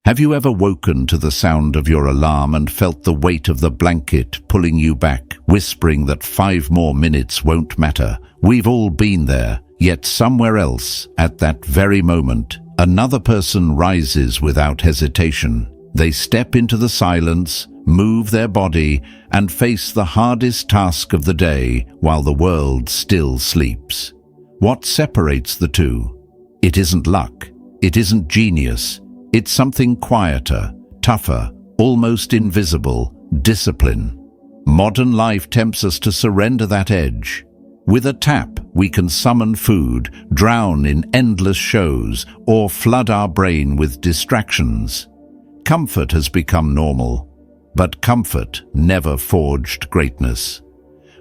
Have you ever woken to the sound of your alarm and felt the weight of the blanket pulling you back, whispering that 5 more minutes won't matter? We've all been there, yet somewhere else, at that very moment, another person rises without hesitation. They step into the silence, move their body, and face the hardest task of the day while the world still sleeps. What separates the two? It isn't luck. It isn't genius. It's something quieter, tougher, almost invisible: discipline. Modern life tempts us to surrender that edge. With a tap, we can summon food, drown in endless shows, or flood our brain with distractions. Comfort has become normal, but comfort never forged greatness.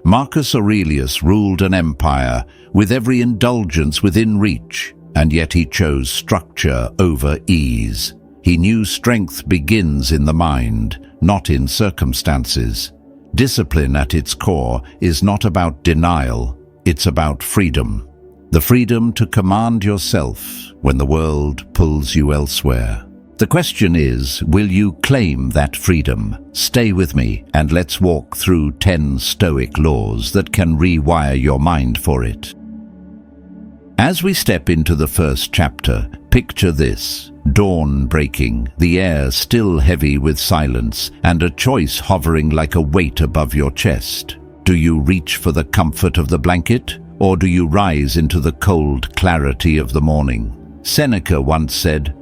Marcus Aurelius ruled an empire with every indulgence within reach, and yet he chose structure over ease. He knew strength begins in the mind, not in circumstances. Discipline at its core is not about denial, it's about freedom. The freedom to command yourself when the world pulls you elsewhere. The question is, will you claim that freedom? Stay with me and let's walk through 10 Stoic laws that can rewire your mind for it. As we step into the first chapter, picture this: dawn breaking, the air still heavy with silence, and a choice hovering like a weight above your chest. Do you reach for the comfort of the blanket, or do you rise into the cold clarity of the morning? Seneca once said,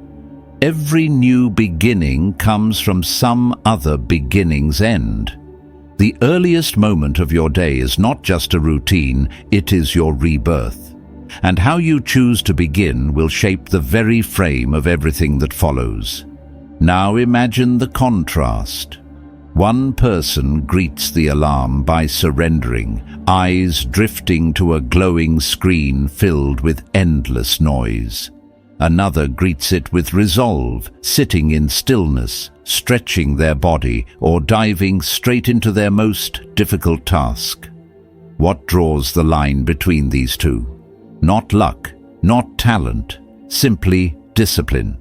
"Every new beginning comes from some other beginning's end." The earliest moment of your day is not just a routine, it is your rebirth. And how you choose to begin will shape the very frame of everything that follows. Now imagine the contrast. One person greets the alarm by surrendering, eyes drifting to a glowing screen filled with endless noise. Another greets it with resolve, sitting in stillness, stretching their body, or diving straight into their most difficult task. What draws the line between these two? Not luck, not talent, simply discipline.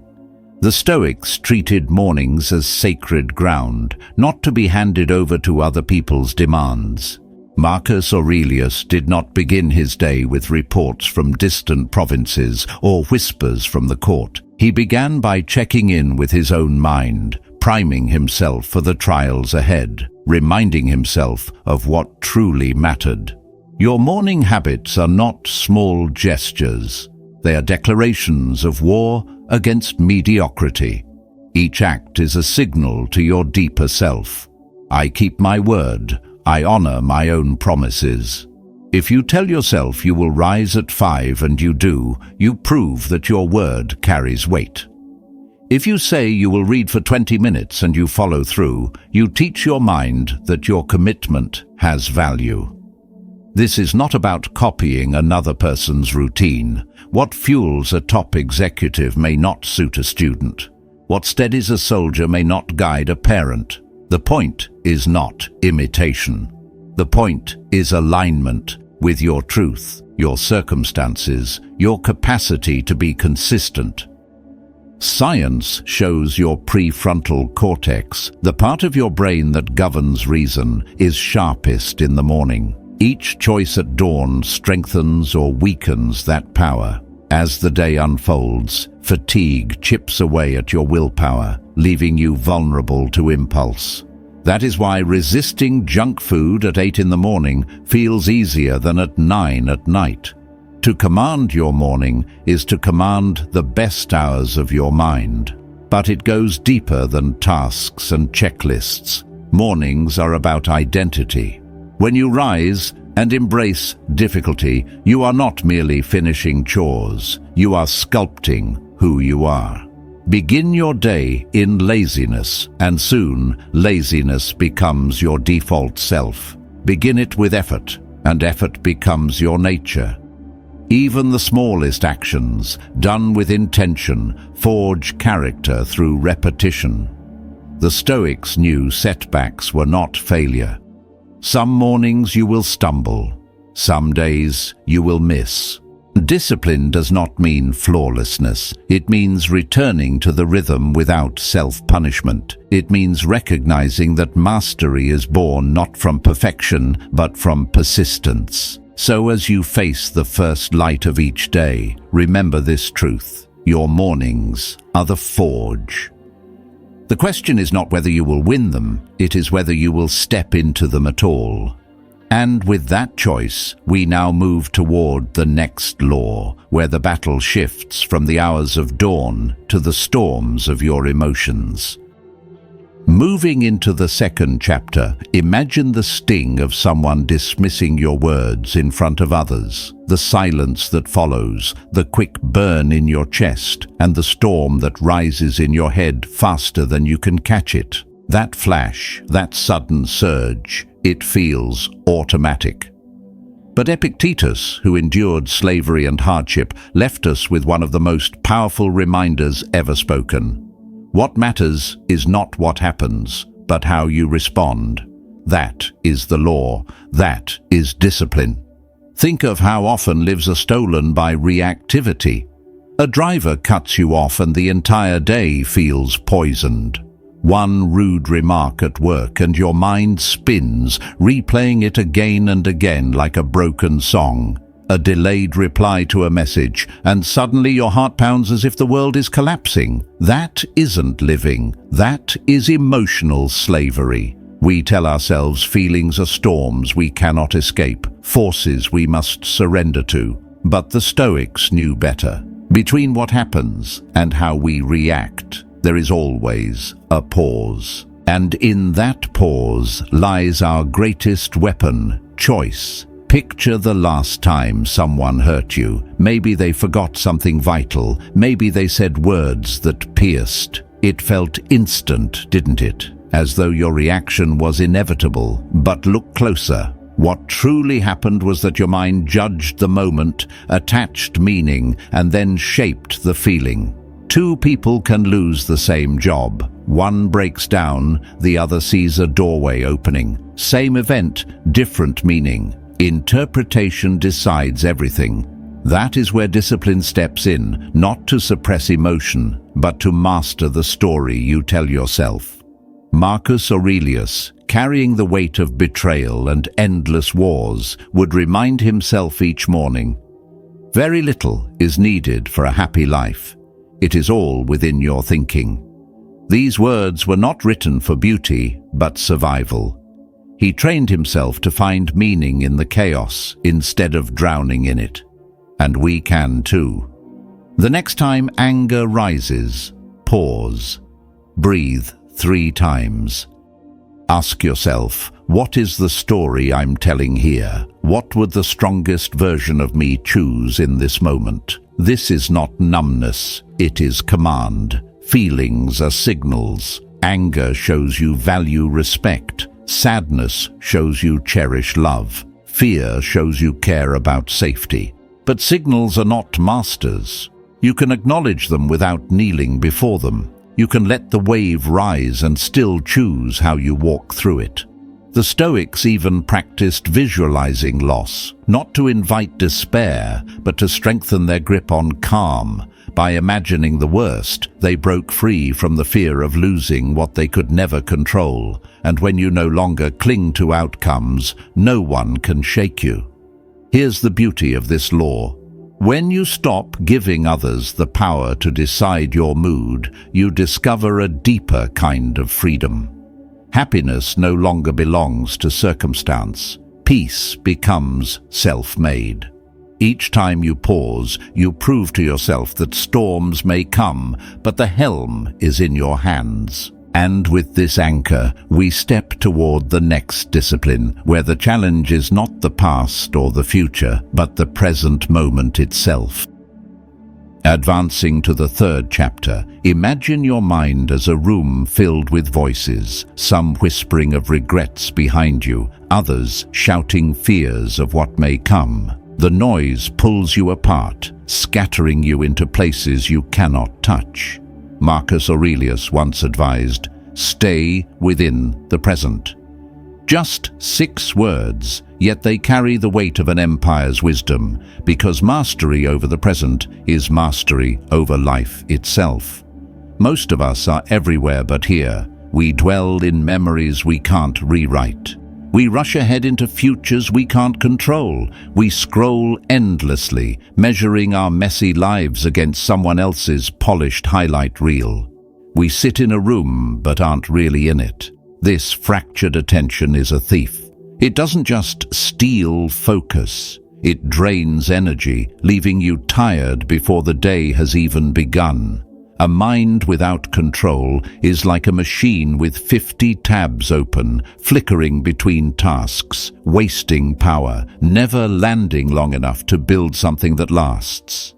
The Stoics treated mornings as sacred ground, not to be handed over to other people's demands. Marcus Aurelius did not begin his day with reports from distant provinces or whispers from the court. He began by checking in with his own mind, priming himself for the trials ahead, reminding himself of what truly mattered. Your morning habits are not small gestures. They are declarations of war against mediocrity. Each act is a signal to your deeper self. I keep my word. I honor my own promises. If you tell yourself you will rise at 5 and you do, you prove that your word carries weight. If you say you will read for 20 minutes and you follow through, you teach your mind that your commitment has value. This is not about copying another person's routine. What fuels a top executive may not suit a student. What steadies a soldier may not guide a parent. The point is not imitation. The point is alignment with your truth, your circumstances, your capacity to be consistent. Science shows your prefrontal cortex, the part of your brain that governs reason, is sharpest in the morning. Each choice at dawn strengthens or weakens that power. As the day unfolds, fatigue chips away at your willpower, leaving you vulnerable to impulse. That is why resisting junk food at 8 in the morning feels easier than at 9 at night. To command your morning is to command the best hours of your mind. But it goes deeper than tasks and checklists. Mornings are about identity. When you rise and embrace difficulty, you are not merely finishing chores. You are sculpting who you are. Begin your day in laziness, and soon laziness becomes your default self. Begin it with effort, and effort becomes your nature. Even the smallest actions, done with intention, forge character through repetition. The Stoics knew setbacks were not failure. Some mornings you will stumble. Some days you will miss. Discipline does not mean flawlessness. It means returning to the rhythm without self-punishment. It means recognizing that mastery is born not from perfection, but from persistence. So as you face the first light of each day, remember this truth: your mornings are the forge. The question is not whether you will win them, it is whether you will step into them at all. And with that choice, we now move toward the next law, where the battle shifts from the hours of dawn to the storms of your emotions. Moving into the second chapter, imagine the sting of someone dismissing your words in front of others, the silence that follows, the quick burn in your chest, and the storm that rises in your head faster than you can catch it. That flash, that sudden surge, it feels automatic. But Epictetus, who endured slavery and hardship, left us with one of the most powerful reminders ever spoken. What matters is not what happens, but how you respond. That is the law. That is discipline. Think of how often lives are stolen by reactivity. A driver cuts you off and the entire day feels poisoned. One rude remark at work and your mind spins, replaying it again and again like a broken song. A delayed reply to a message, and suddenly your heart pounds as if the world is collapsing. That isn't living. That is emotional slavery. We tell ourselves feelings are storms we cannot escape, forces we must surrender to. But the Stoics knew better. Between what happens and how we react, there is always a pause. And in that pause lies our greatest weapon, choice. Picture the last time someone hurt you. Maybe they forgot something vital. Maybe they said words that pierced. It felt instant, didn't it? As though your reaction was inevitable. But look closer. What truly happened was that your mind judged the moment, attached meaning, and then shaped the feeling. Two people can lose the same job. One breaks down, the other sees a doorway opening. Same event, different meaning. Interpretation decides everything. That is where discipline steps in, not to suppress emotion, but to master the story you tell yourself. Marcus Aurelius, carrying the weight of betrayal and endless wars, would remind himself each morning, "Very little is needed for a happy life. It is all within your thinking." These words were not written for beauty, but survival. He trained himself to find meaning in the chaos instead of drowning in it. And we can too. The next time anger rises, pause. Breathe 3 times. Ask yourself, what is the story I'm telling here? What would the strongest version of me choose in this moment? This is not numbness, it is command. Feelings are signals. Anger shows you value respect. Sadness shows you cherish love. Fear shows you care about safety. But signals are not masters. You can acknowledge them without kneeling before them. You can let the wave rise and still choose how you walk through it. The Stoics even practiced visualizing loss, not to invite despair, but to strengthen their grip on calm. By imagining the worst, they broke free from the fear of losing what they could never control. And when you no longer cling to outcomes, no one can shake you. Here's the beauty of this law. When you stop giving others the power to decide your mood, you discover a deeper kind of freedom. Happiness no longer belongs to circumstance. Peace becomes self-made. Each time you pause, you prove to yourself that storms may come, but the helm is in your hands. And with this anchor, we step toward the next discipline, where the challenge is not the past or the future, but the present moment itself. Advancing to the third chapter, imagine your mind as a room filled with voices, some whispering of regrets behind you, others shouting fears of what may come. The noise pulls you apart, scattering you into places you cannot touch. Marcus Aurelius once advised, "Stay within the present." Just 6 words, yet they carry the weight of an empire's wisdom, because mastery over the present is mastery over life itself. Most of us are everywhere but here. We dwell in memories we can't rewrite. We rush ahead into futures we can't control. We scroll endlessly, measuring our messy lives against someone else's polished highlight reel. We sit in a room but aren't really in it. This fractured attention is a thief. It doesn't just steal focus. It drains energy, leaving you tired before the day has even begun. A mind without control is like a machine with 50 tabs open, flickering between tasks, wasting power, never landing long enough to build something that lasts.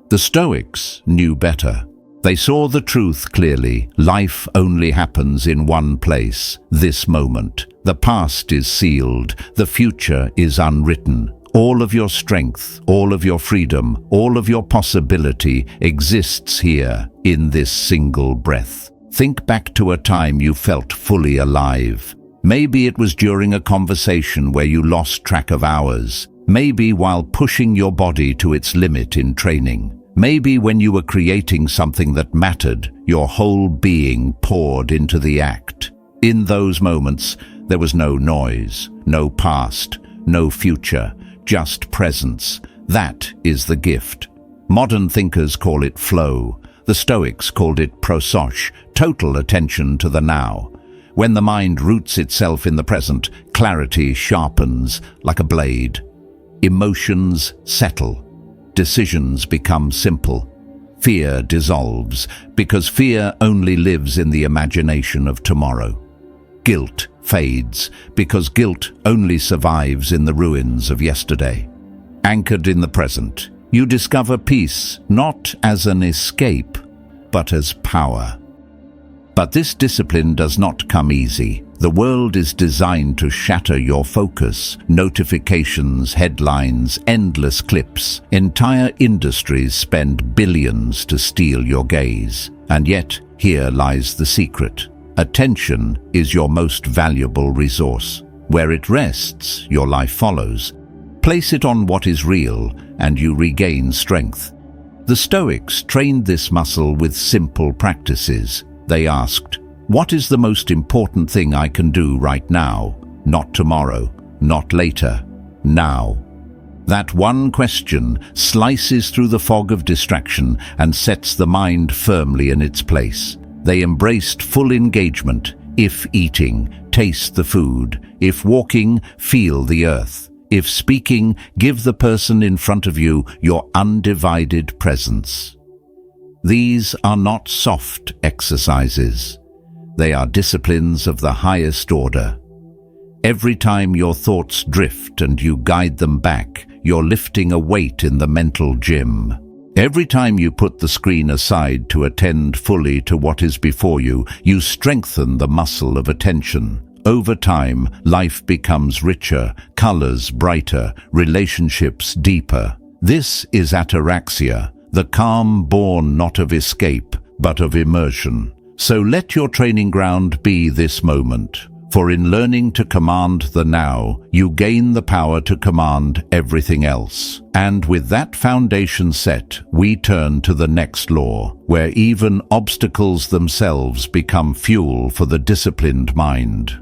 The Stoics knew better. They saw the truth clearly. Life only happens in one place, this moment. The past is sealed, the future is unwritten. All of your strength, all of your freedom, all of your possibility exists here in this single breath. Think back to a time you felt fully alive. Maybe it was during a conversation where you lost track of hours. Maybe while pushing your body to its limit in training. Maybe when you were creating something that mattered, your whole being poured into the act. In those moments, there was no noise, no past, no future. Just presence. That is the gift. Modern thinkers call it flow. The Stoics called it prosoche, total attention to the now. When the mind roots itself in the present, clarity sharpens like a blade. Emotions settle. Decisions become simple. Fear dissolves, because fear only lives in the imagination of tomorrow. Guilt fades, because guilt only survives in the ruins of yesterday. Anchored in the present, you discover peace not as an escape, but as power. But this discipline does not come easy. The world is designed to shatter your focus. Notifications, headlines, endless clips. Entire industries spend billions to steal your gaze. And yet, here lies the secret. Attention is your most valuable resource. Where it rests, your life follows. Place it on what is real, and you regain strength. The Stoics trained this muscle with simple practices. They asked, "What is the most important thing I can do right now? Not tomorrow, not later, now." That one question slices through the fog of distraction and sets the mind firmly in its place. They embraced full engagement. If eating, taste the food. If walking, feel the earth. If speaking, give the person in front of you your undivided presence. These are not soft exercises. They are disciplines of the highest order. Every time your thoughts drift and you guide them back, you're lifting a weight in the mental gym. Every time you put the screen aside to attend fully to what is before you, you strengthen the muscle of attention. Over time, life becomes richer, colors brighter, relationships deeper. This is ataraxia, the calm born not of escape, but of immersion. So let your training ground be this moment. For in learning to command the now, you gain the power to command everything else. And with that foundation set, we turn to the next law, where even obstacles themselves become fuel for the disciplined mind.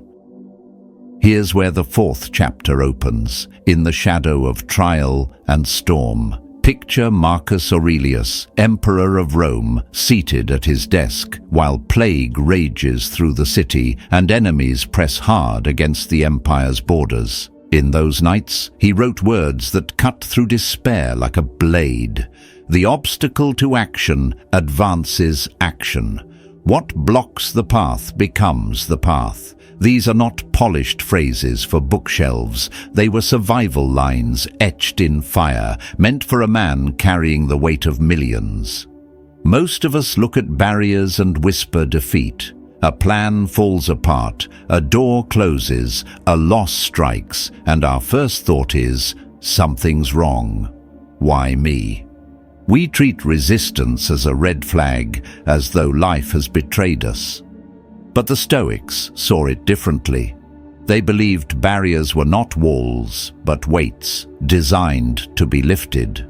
Here's where the fourth chapter opens, in the shadow of trial and storm. Picture Marcus Aurelius, Emperor of Rome, seated at his desk, while plague rages through the city and enemies press hard against the empire's borders. In those nights, he wrote words that cut through despair like a blade. The obstacle to action advances action. What blocks the path becomes the path. These are not polished phrases for bookshelves. They were survival lines etched in fire, meant for a man carrying the weight of millions. Most of us look at barriers and whisper defeat. A plan falls apart, a door closes, a loss strikes, and our first thought is, something's wrong. Why me? We treat resistance as a red flag, as though life has betrayed us. But the Stoics saw it differently. They believed barriers were not walls, but weights, designed to be lifted.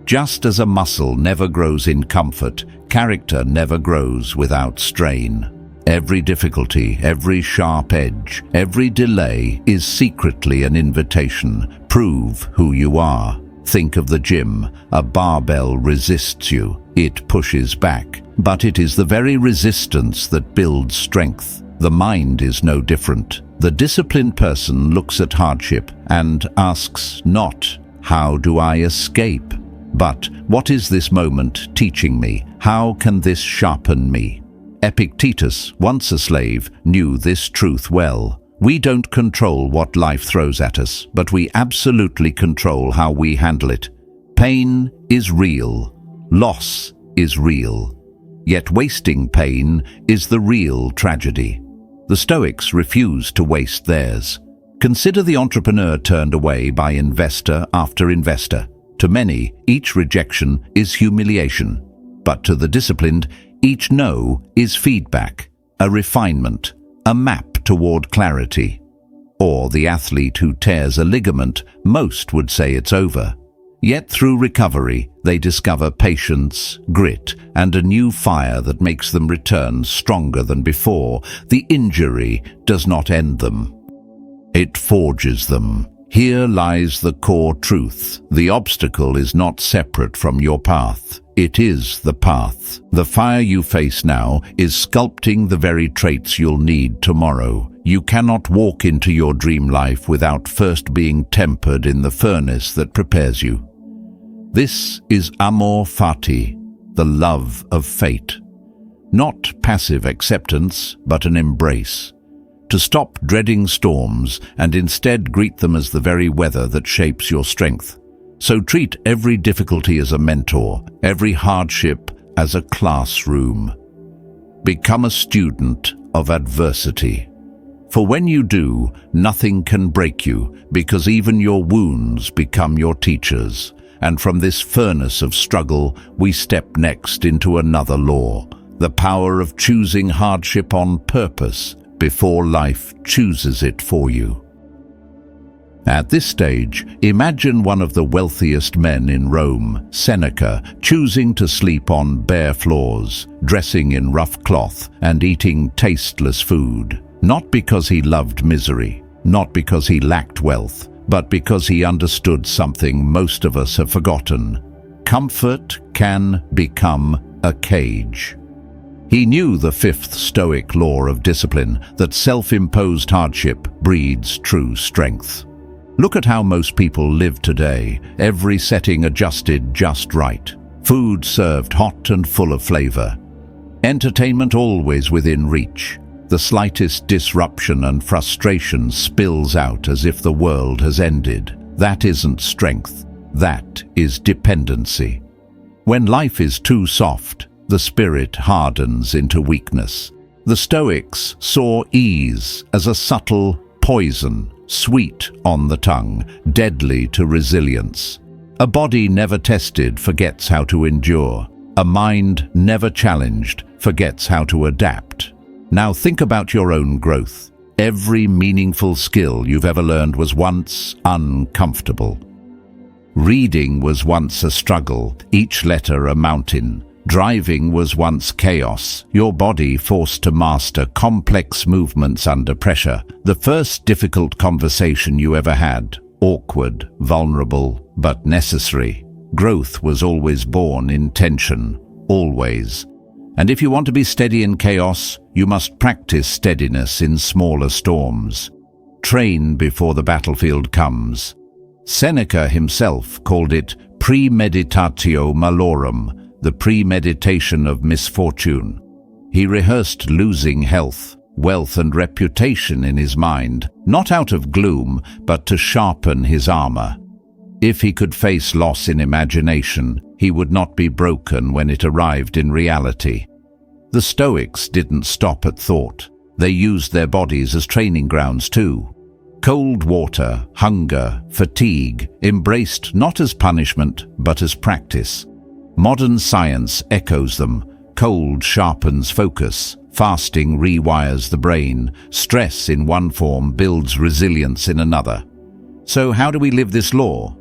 Just as a muscle never grows in comfort, character never grows without strain. Every difficulty, every sharp edge, every delay is secretly an invitation. Prove who you are. Think of the gym. A barbell resists you. It pushes back. But it is the very resistance that builds strength. The mind is no different. The disciplined person looks at hardship and asks not, "How do I escape?" but "What is this moment teaching me? How can this sharpen me?" Epictetus, once a slave, knew this truth well. We don't control what life throws at us, but we absolutely control how we handle it. Pain is real. Loss is real. Yet wasting pain is the real tragedy. The Stoics refused to waste theirs. Consider the entrepreneur turned away by investor after investor. To many, each rejection is humiliation. But to the disciplined, each no is feedback, a refinement, a map toward clarity. Or the athlete who tears a ligament, most would say it's over. Yet through recovery, they discover patience, grit, and a new fire that makes them return stronger than before. The injury does not end them. It forges them. Here lies the core truth. The obstacle is not separate from your path. It is the path. The fire you face now is sculpting the very traits you'll need tomorrow. You cannot walk into your dream life without first being tempered in the furnace that prepares you. This is amor fati, the love of fate. Not passive acceptance, but an embrace. To stop dreading storms and instead greet them as the very weather that shapes your strength. So treat every difficulty as a mentor, every hardship as a classroom. Become a student of adversity. For when you do, nothing can break you, because even your wounds become your teachers. And from this furnace of struggle, we step next into another law, the power of choosing hardship on purpose before life chooses it for you. At this stage, imagine one of the wealthiest men in Rome, Seneca, choosing to sleep on bare floors, dressing in rough cloth, and eating tasteless food. Not because he loved misery, not because he lacked wealth, but because he understood something most of us have forgotten. Comfort can become a cage. He knew the fifth Stoic law of discipline, that self-imposed hardship breeds true strength. Look at how most people live today, every setting adjusted just right. Food served hot and full of flavor. Entertainment always within reach. The slightest disruption and frustration spills out as if the world has ended. That isn't strength, that is dependency. When life is too soft, the spirit hardens into weakness. The Stoics saw ease as a subtle poison, sweet on the tongue, deadly to resilience. A body never tested forgets how to endure. A mind never challenged forgets how to adapt. Now think about your own growth. Every meaningful skill you've ever learned was once uncomfortable. Reading was once a struggle, each letter a mountain. Driving was once chaos, your body forced to master complex movements under pressure. The first difficult conversation you ever had, awkward, vulnerable, but necessary. Growth was always born in tension, always. And if you want to be steady in chaos, you must practice steadiness in smaller storms. Train before the battlefield comes. Seneca himself called it premeditatio malorum, the premeditation of misfortune. He rehearsed losing health, wealth and reputation in his mind, not out of gloom, but to sharpen his armor. If he could face loss in imagination, he would not be broken when it arrived in reality. The Stoics didn't stop at thought. They used their bodies as training grounds too. Cold water, hunger, fatigue, embraced not as punishment, but as practice. Modern science echoes them. Cold sharpens focus, Fasting rewires the brain. Stress in one form builds resilience in another. So how do we live this law?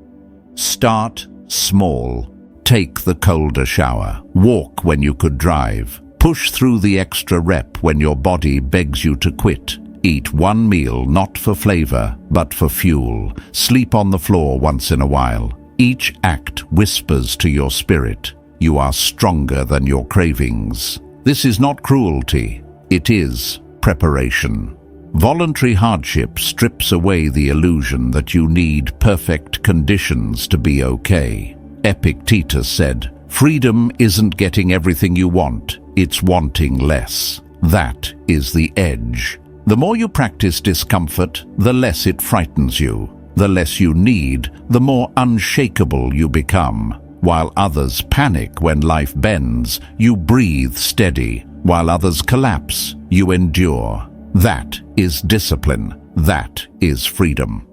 Start small. Take the colder shower. Walk when you could drive. Push through the extra rep when your body begs you to quit. Eat one meal not for flavor, but for fuel. Sleep on the floor once in a while. Each act whispers to your spirit, you are stronger than your cravings. This is not cruelty, it is preparation. Voluntary hardship strips away the illusion that you need perfect conditions to be okay. Epictetus said, freedom isn't getting everything you want, it's wanting less. That is the edge. The more you practice discomfort, the less it frightens you. The less you need, the more unshakable you become. While others panic when life bends, you breathe steady. While others collapse, you endure. That is discipline. That is freedom.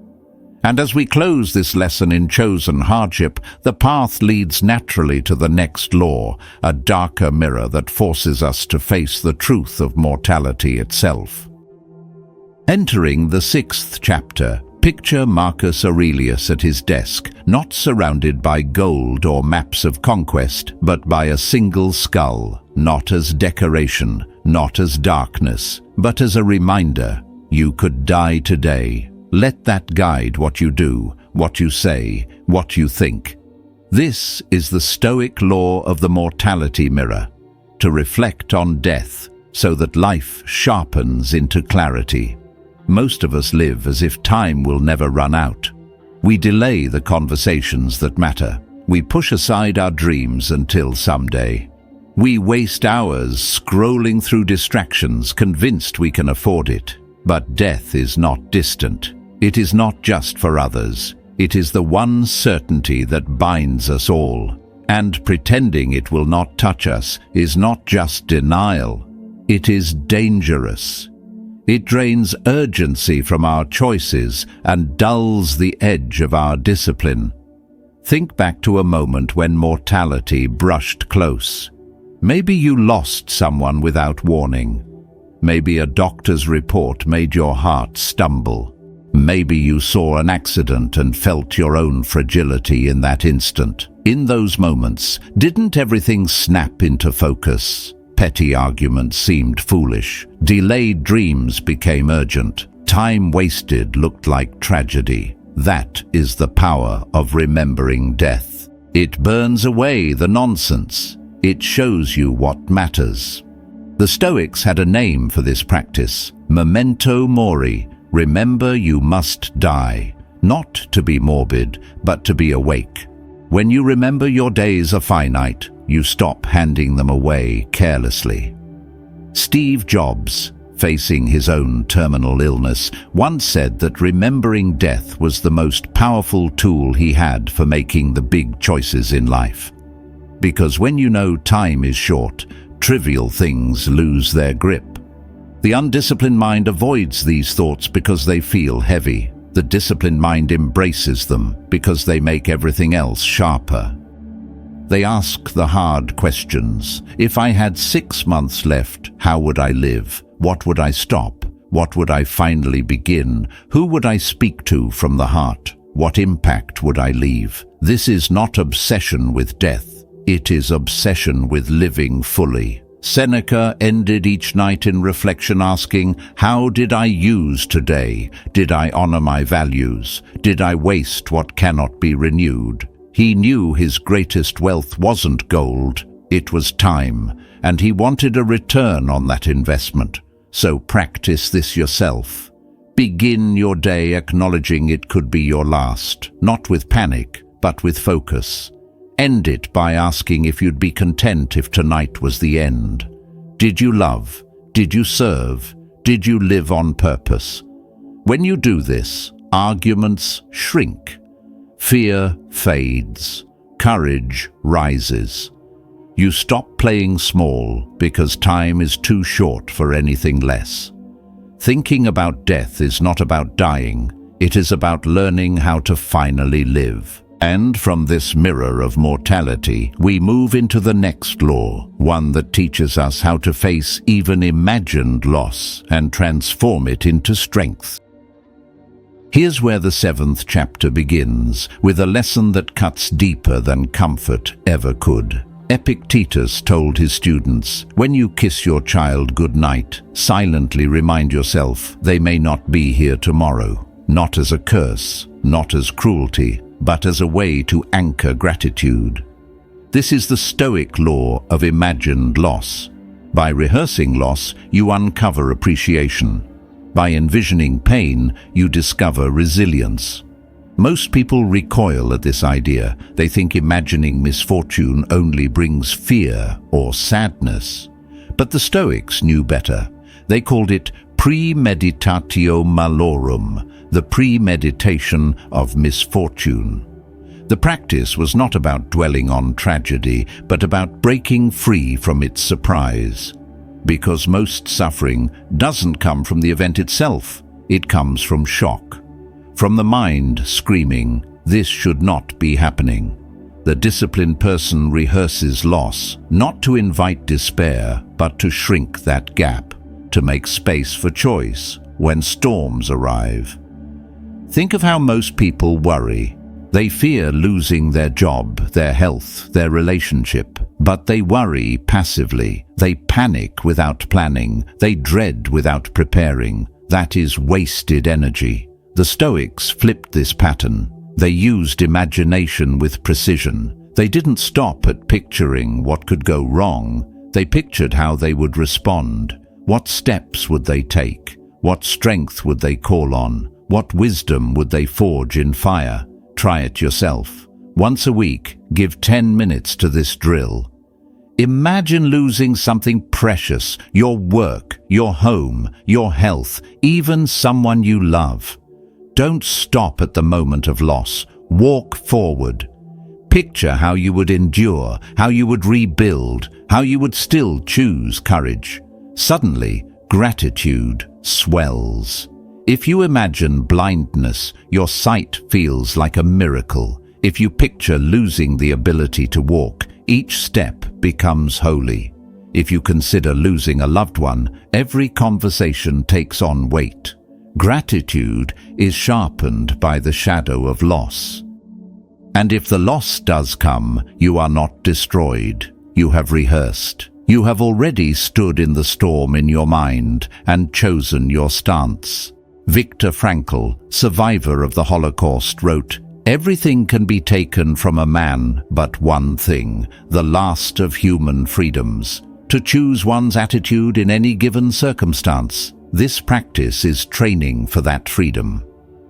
And as we close this lesson in chosen hardship, the path leads naturally to the next law, a darker mirror that forces us to face the truth of mortality itself. Entering the 6th chapter, picture Marcus Aurelius at his desk, not surrounded by gold or maps of conquest, but by a single skull, not as decoration, not as darkness, but as a reminder, you could die today. Let that guide what you do, what you say, what you think. This is the Stoic law of the mortality mirror, to reflect on death so that life sharpens into clarity. Most of us live as if time will never run out. We delay the conversations that matter. We push aside our dreams until someday. We waste hours scrolling through distractions, convinced we can afford it. But death is not distant. It is not just for others. It is the one certainty that binds us all. And pretending it will not touch us is not just denial. It is dangerous. It drains urgency from our choices and dulls the edge of our discipline. Think back to a moment when mortality brushed close. Maybe you lost someone without warning. Maybe a doctor's report made your heart stumble. Maybe you saw an accident and felt your own fragility in that instant. In those moments, didn't everything snap into focus? Petty arguments seemed foolish. Delayed dreams became urgent. Time wasted looked like tragedy. That is the power of remembering death. It burns away the nonsense. It shows you what matters. The Stoics had a name for this practice, memento mori. Remember you must die, not to be morbid, but to be awake. When you remember your days are finite, you stop handing them away carelessly. Steve Jobs, facing his own terminal illness, once said that remembering death was the most powerful tool he had for making the big choices in life. Because when you know time is short, trivial things lose their grip. The undisciplined mind avoids these thoughts because they feel heavy. The disciplined mind embraces them because they make everything else sharper. They ask the hard questions. If I had 6 months left, how would I live? What would I stop? What would I finally begin? Who would I speak to from the heart? What impact would I leave? This is not obsession with death. It is obsession with living fully. Seneca ended each night in reflection asking, how did I use today? Did I honor my values? Did I waste what cannot be renewed? He knew his greatest wealth wasn't gold, it was time, and he wanted a return on that investment. So practice this yourself. Begin your day acknowledging it could be your last, not with panic, but with focus. End it by asking if you'd be content if tonight was the end. Did you love? Did you serve? Did you live on purpose? When you do this, arguments shrink. Fear fades. Courage rises. You stop playing small because time is too short for anything less. Thinking about death is not about dying. It is about learning how to finally live. And from this mirror of mortality, we move into the next law, one that teaches us how to face even imagined loss and transform it into strength. Here's where the 7th chapter begins, with a lesson that cuts deeper than comfort ever could. Epictetus told his students, when you kiss your child goodnight, silently remind yourself they may not be here tomorrow, not as a curse, not as cruelty, but as a way to anchor gratitude. This is the Stoic law of imagined loss. By rehearsing loss, you uncover appreciation. By envisioning pain, you discover resilience. Most people recoil at this idea. They think imagining misfortune only brings fear or sadness. But the Stoics knew better. They called it premeditatio malorum, the premeditation of misfortune. The practice was not about dwelling on tragedy, but about breaking free from its surprise. Because most suffering doesn't come from the event itself, it comes from shock. From the mind screaming, "This should not be happening." The disciplined person rehearses loss, not to invite despair, but to shrink that gap, to make space for choice when storms arrive. Think of how most people worry. They fear losing their job, their health, their relationship, but they worry passively. They panic without planning. They dread without preparing. That is wasted energy. The Stoics flipped this pattern. They used imagination with precision. They didn't stop at picturing what could go wrong. They pictured how they would respond. What steps would they take? What strength would they call on? What wisdom would they forge in fire? Try it yourself. Once a week, give 10 minutes to this drill. Imagine losing something precious, your work, your home, your health, even someone you love. Don't stop at the moment of loss. Walk forward. Picture how you would endure, how you would rebuild, how you would still choose courage. Suddenly, gratitude swells. If you imagine blindness, your sight feels like a miracle. If you picture losing the ability to walk, each step becomes holy. If you consider losing a loved one, every conversation takes on weight. Gratitude is sharpened by the shadow of loss. And if the loss does come, you are not destroyed. You have rehearsed. You have already stood in the storm in your mind and chosen your stance. Viktor Frankl, survivor of the Holocaust, wrote, "Everything can be taken from a man but one thing, the last of human freedoms, to choose one's attitude in any given circumstance. This practice is training for that freedom."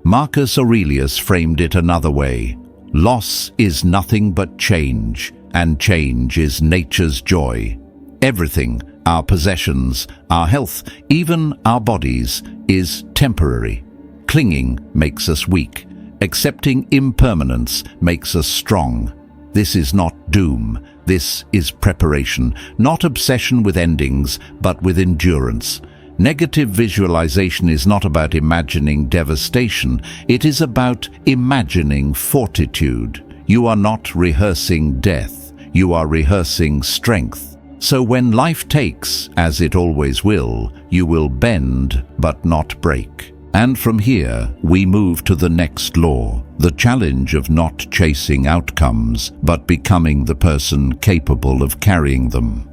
Marcus Aurelius framed it another way. Loss is nothing but change, and change is nature's joy. Everything, our possessions, our health, even our bodies, is temporary. Clinging makes us weak. Accepting impermanence makes us strong. This is not doom. This is preparation, not obsession with endings, but with endurance. Negative visualization is not about imagining devastation. It is about imagining fortitude. You are not rehearsing death. You are rehearsing strength. So when life takes, as it always will, you will bend but not break. And from here, we move to the next law, the challenge of not chasing outcomes, but becoming the person capable of carrying them.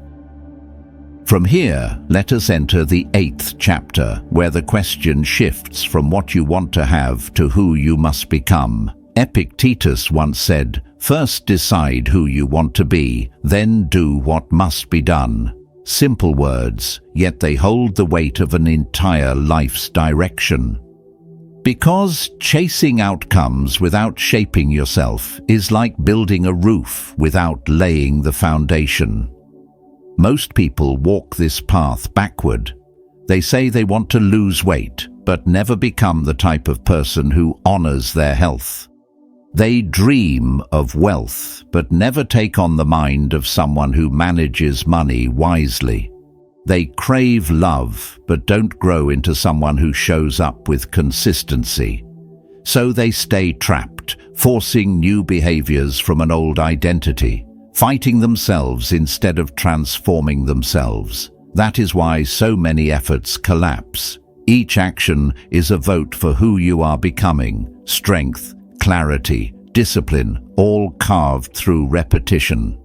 From here, let us enter the 8th chapter, where the question shifts from what you want to have to who you must become. Epictetus once said, "First decide who you want to be, then do what must be done." Simple words, yet they hold the weight of an entire life's direction. Because chasing outcomes without shaping yourself is like building a roof without laying the foundation. Most people walk this path backward. They say they want to lose weight, but never become the type of person who honors their health. They dream of wealth, but never take on the mind of someone who manages money wisely. They crave love, but don't grow into someone who shows up with consistency. So they stay trapped, forcing new behaviors from an old identity, fighting themselves instead of transforming themselves. That is why so many efforts collapse. Each action is a vote for who you are becoming: strength, clarity, discipline, all carved through repetition.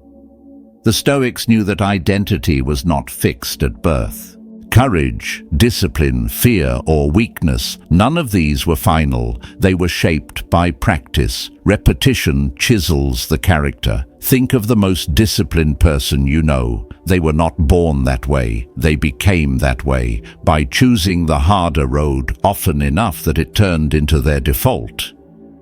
The Stoics knew that identity was not fixed at birth. Courage, discipline, fear, or weakness, none of these were final. They were shaped by practice. Repetition chisels the character. Think of the most disciplined person you know. They were not born that way. They became that way by choosing the harder road often enough that it turned into their default.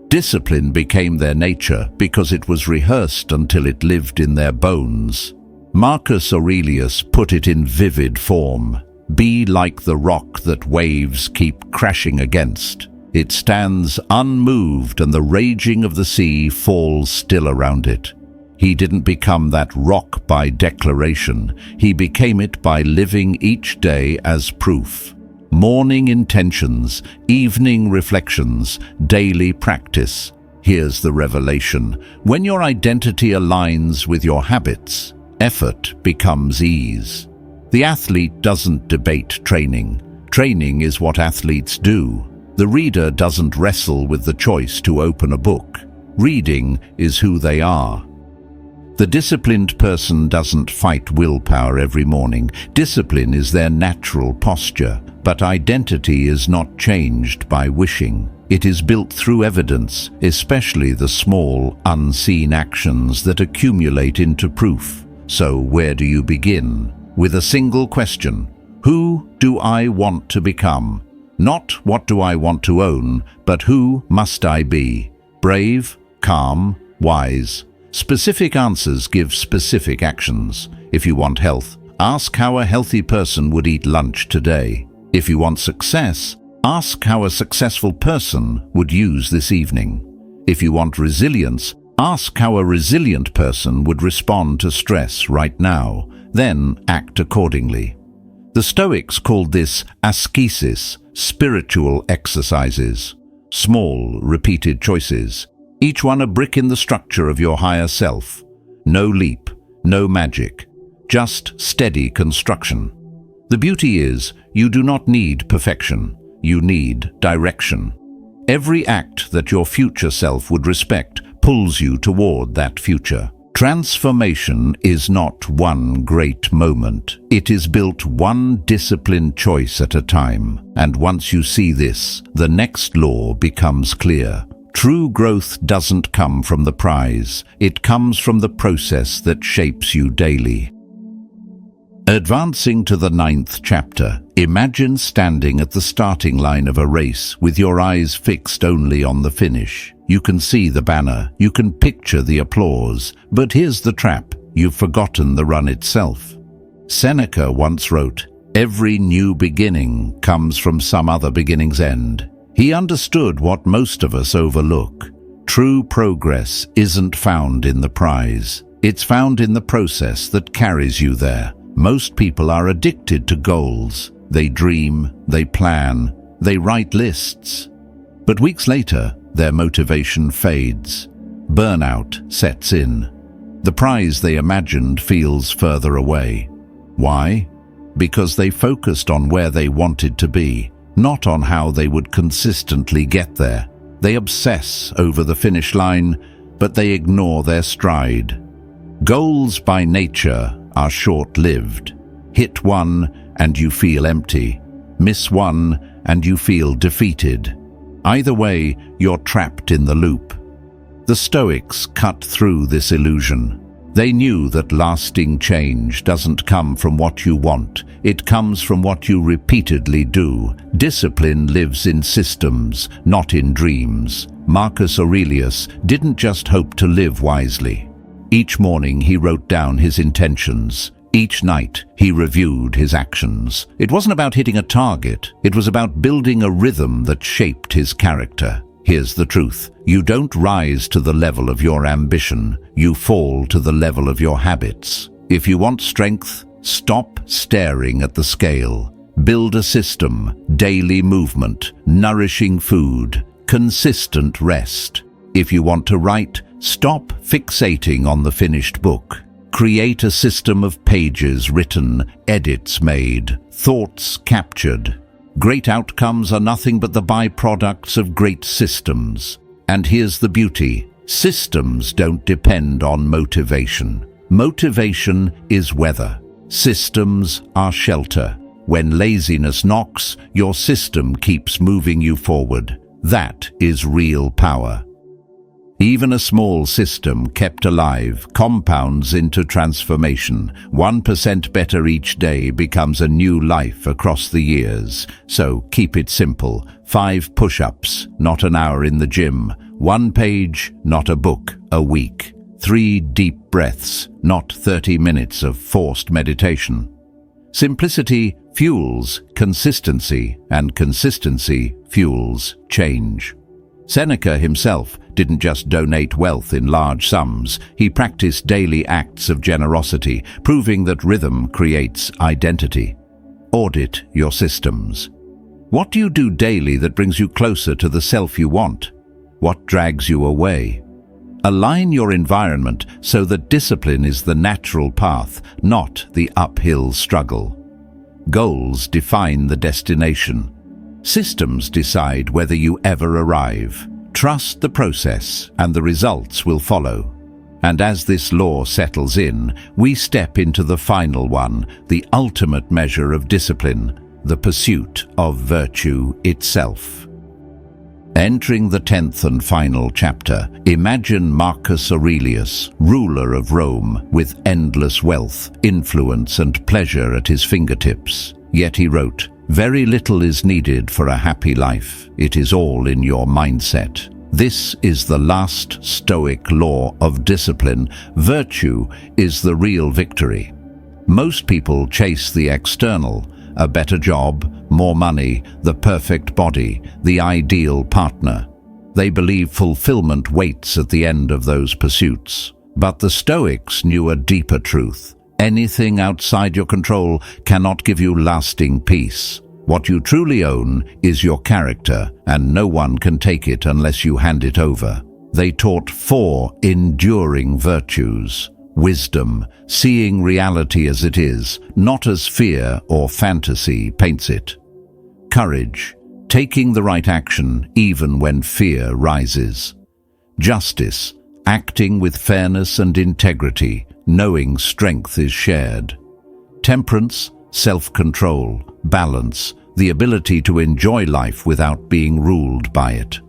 Discipline became their nature because it was rehearsed until it lived in their bones. Marcus Aurelius put it in vivid form. Be like the rock that waves keep crashing against. It stands unmoved and the raging of the sea falls still around it. He didn't become that rock by declaration. He became it by living each day as proof. Morning intentions, evening reflections, daily practice. Here's the revelation. When your identity aligns with your habits, effort becomes ease. The athlete doesn't debate training. Training is what athletes do. The reader doesn't wrestle with the choice to open a book. Reading is who they are. The disciplined person doesn't fight willpower every morning. Discipline is their natural posture, but identity is not changed by wishing. It is built through evidence, especially the small, unseen actions that accumulate into proof. So where do you begin? With a single question: who do I want to become? Not what do I want to own, but who must I be? Brave, calm, wise. Specific answers give specific actions. If you want health, ask how a healthy person would eat lunch today. If you want success, ask how a successful person would use this evening. If you want resilience, ask how a resilient person would respond to stress right now. Then act accordingly. The Stoics called this ascesis, spiritual exercises. Small, repeated choices, each one a brick in the structure of your higher self. No leap, no magic, just steady construction. The beauty is, you do not need perfection, you need direction. Every act that your future self would respect pulls you toward that future. Transformation is not one great moment. It is built one disciplined choice at a time. And once you see this, the next law becomes clear. True growth doesn't come from the prize. It comes from the process that shapes you daily. Advancing to the 9th chapter, imagine standing at the starting line of a race with your eyes fixed only on the finish. You can see the banner, you can picture the applause, but here's the trap: you've forgotten the run itself. Seneca once wrote, "Every new beginning comes from some other beginning's end." He understood what most of us overlook. True progress isn't found in the prize. It's found in the process that carries you there. Most people are addicted to goals. They dream, they plan, they write lists. But weeks later, their motivation fades. Burnout sets in. The prize they imagined feels further away. Why? Because they focused on where they wanted to be, not on how they would consistently get there. They obsess over the finish line, but they ignore their stride. Goals by nature are short-lived. Hit one and you feel empty. Miss one and you feel defeated. Either way, you're trapped in the loop. The Stoics cut through this illusion. They knew that lasting change doesn't come from what you want. It comes from what you repeatedly do. Discipline lives in systems, not in dreams. Marcus Aurelius didn't just hope to live wisely. Each morning he wrote down his intentions. Each night he reviewed his actions. It wasn't about hitting a target. It was about building a rhythm that shaped his character. Here's the truth. You don't rise to the level of your ambition. You fall to the level of your habits. If you want strength, stop staring at the scale. Build a system, daily movement, nourishing food, consistent rest. If you want to write, stop fixating on the finished book. Create a system of pages written, edits made, thoughts captured. Great outcomes are nothing but the byproducts of great systems. And here's the beauty: systems don't depend on motivation. Motivation is weather. Systems are shelter. When laziness knocks, your system keeps moving you forward. That is real power. Even a small system kept alive compounds into transformation. 1% better each day becomes a new life across the years. So keep it simple. 5 push-ups, not an hour in the gym. 1 page, not a book, a week. 3 deep breaths, not 30 minutes of forced meditation. Simplicity fuels consistency, and consistency fuels change. Seneca himself didn't just donate wealth in large sums. He practiced daily acts of generosity, proving that rhythm creates identity. Audit your systems. What do you do daily that brings you closer to the self you want? What drags you away? Align your environment so that discipline is the natural path, not the uphill struggle. Goals define the destination. Systems decide whether you ever arrive. Trust the process, and the results will follow. And as this law settles in, we step into the final one, the ultimate measure of discipline, the pursuit of virtue itself. Entering the 10th and final chapter, imagine Marcus Aurelius, ruler of Rome, with endless wealth, influence, and pleasure at his fingertips. Yet he wrote, "Very little is needed for a happy life. It is all in your mindset." This is the last Stoic law of discipline. Virtue is the real victory. Most people chase the external, a better job, more money, the perfect body, the ideal partner. They believe fulfillment waits at the end of those pursuits. But the Stoics knew a deeper truth. Anything outside your control cannot give you lasting peace. What you truly own is your character, and no one can take it unless you hand it over. They taught 4 enduring virtues. Wisdom, seeing reality as it is, not as fear or fantasy paints it. Courage, taking the right action even when fear rises. Justice, acting with fairness and integrity, knowing strength is shared. Temperance, self-control, balance, the ability to enjoy life without being ruled by it.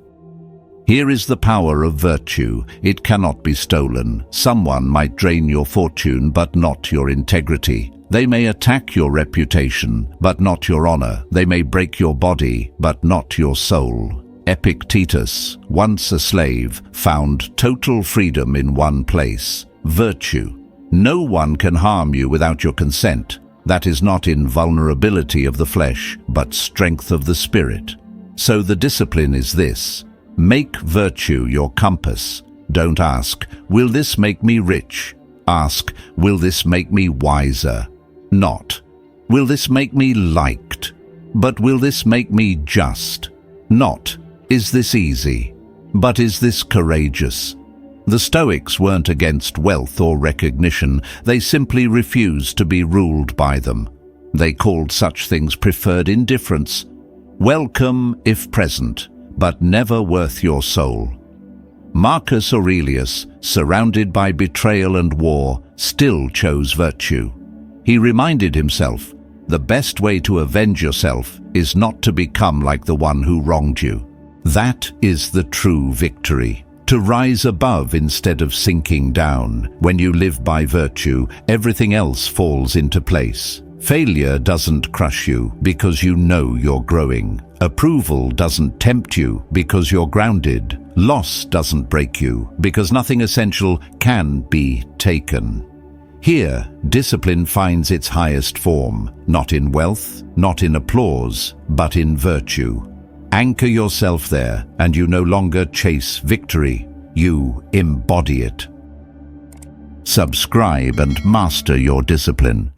Here is the power of virtue. It cannot be stolen. Someone might drain your fortune, but not your integrity. They may attack your reputation, but not your honor. They may break your body, but not your soul. Epictetus, once a slave, found total freedom in one place: virtue. No one can harm you without your consent. That is not invulnerability of the flesh, but strength of the spirit. So the discipline is this: make virtue your compass. Don't ask, will this make me rich? Ask, will this make me wiser? Not, will this make me liked? But will this make me just? Not, is this easy? But is this courageous? The Stoics weren't against wealth or recognition. They simply refused to be ruled by them. They called such things preferred indifference. Welcome if present, but never worth your soul. Marcus Aurelius, surrounded by betrayal and war, still chose virtue. He reminded himself, the best way to avenge yourself is not to become like the one who wronged you. That is the true victory. To rise above instead of sinking down. When you live by virtue, everything else falls into place. Failure doesn't crush you because you know you're growing. Approval doesn't tempt you because you're grounded. Loss doesn't break you because nothing essential can be taken. Here, discipline finds its highest form, not in wealth, not in applause, but in virtue. Anchor yourself there, and you no longer chase victory, you embody it. Subscribe and master your discipline.